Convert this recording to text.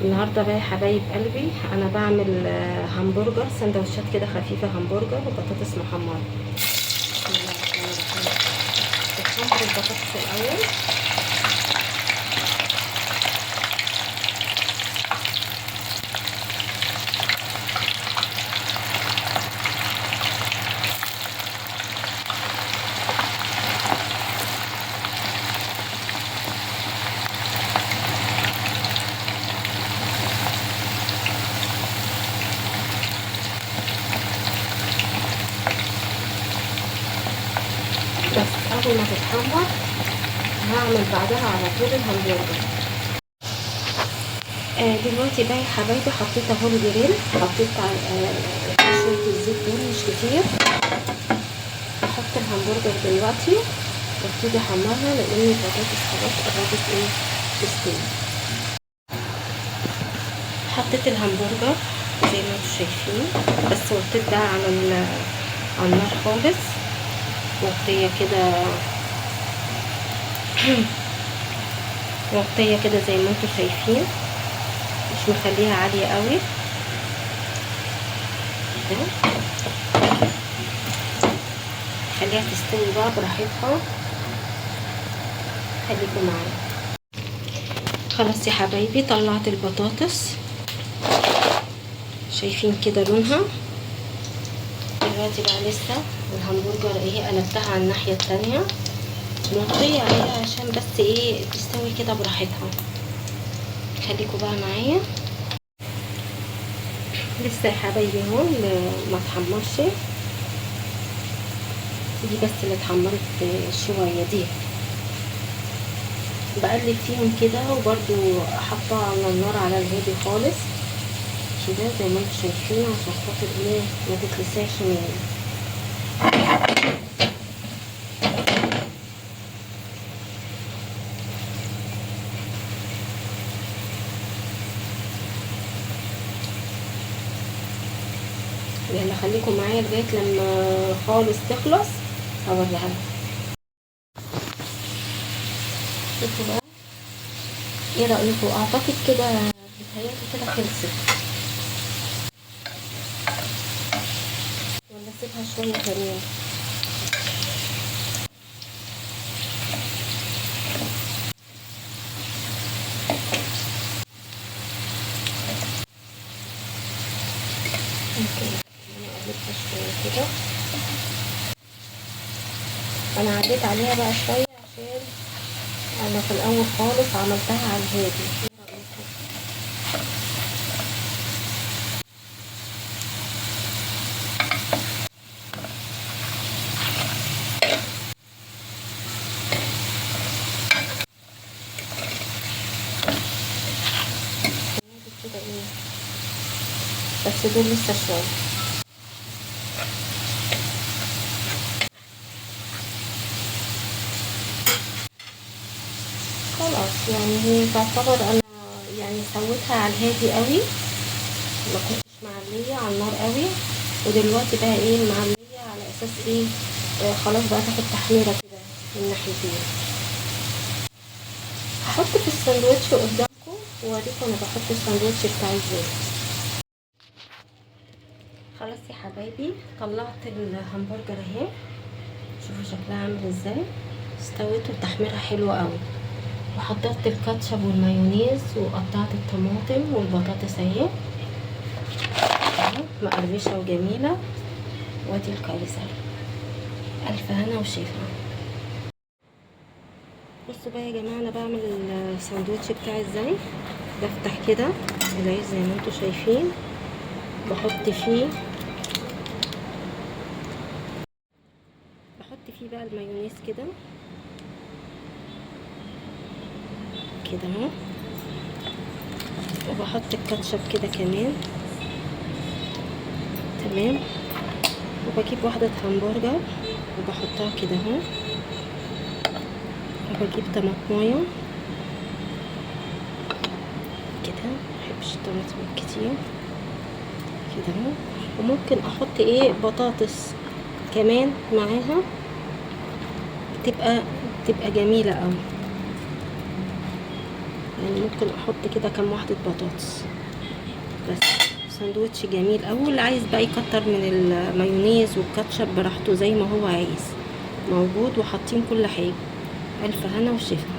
النهارده بقى يا حبايب قلبي انا بعمل همبرجر، سندوتشات كده خفيفه، همبرجر وبطاطس محمره. بسم الله الرحمن الرحيم. بحمر البطاطس الاول. بس اول ما تتحمر هعمل بعدها على طول الهمبرجر. دلوقتي بقى يا حبايبي حطيت اهو الجريل، حطيت شويه الزيت دول مش كتير. احط الهمبرجر دلوقتي وابتدي احمرها لان البطاطس خلاص قربت تستوي. حطيت الهمبرجر زي ما انتم شايفين، بس وطيت ده على النار خالص، وطيه كده وطيه كده زي ما انتم شايفين، مش مخليها عاليه قوي. خليها تستوي بقى براحتها، خليكم معايا. خلاص يا حبايبي طلعت البطاطس، شايفين كده لونها. دلوقتي بقى لسه الهمبرجر اهي قلبتها على الناحيه التانية، مغطيه عليها عشان بس ايه تستوي كده براحتها. خليكوا بقى معايا. لسه يا حبايبي اهو ما اتحمرش، دي بس اللي اتحمرت شويه، دي بقلب فيهم كده، وبرده حاطاها على النار على الهادي خالص كده زي ما انتم شايفين، عشان خاطر ايه ما تتلسعش مني. يلا خليكم معايا لغايه لما خالص تخلص هوريها لكم. شوفوا بقى ايه رايكم؟ اعتقد كده بتهيألي كده خلصت، ولا اسيبها شويه كمان؟ ممكن انا اقلبها شويه كده. انا عديت عليها بقى شويه عشان انا في الاول خالص عملتها على الهادي. ايه رايكم؟ كده ايه، بس دول لسه شويه. خلاص يعني هي تعتبر انا يعني سويتها على الهادي قوي، ما كنتش معليه على النار قوي. ودلوقتي بقى ايه معليه على اساس ايه، خلاص بقى تاخد تحميره كده من ناحيتين. هحط في الساندوتش قدامكم واوريكم انا بحط الساندوتش بتاعي ازاي. خلاص يا حبايبي طلعت الهمبرجر اهي، شوفوا شكلها عامل ازاي، استوت وتحميرها حلوه قوي. وحطيت الكاتشب والمايونيز وقطعت الطماطم والبطاطس اهي مقرمشه وجميله. وادي الكايزر، الف هنا وشفا. بصوا بقى يا جماعه انا بعمل الساندوتش بتاعي ازاي. بفتح كده العيش زي ما انتم شايفين، بحط فيه بقى المايونيز كده كده اهو، وبحط الكاتشب كده كمان. تمام. وبجيب واحدة همبرجر وبحطها كده اهو، وبجيب طماطمايه كده، مبحبش الطماطم كتير كده اهو. وممكن احط ايه بطاطس كمان معاها، تبقى جميلة اوي يعني ممكن احط كده كام واحدة بطاطس بس. ساندوتش جميل. اول عايز بقى يكتر من المايونيز والكاتشب براحته زي ما هو عايز، موجود وحاطين كل حاجة. الف هنا وشفا.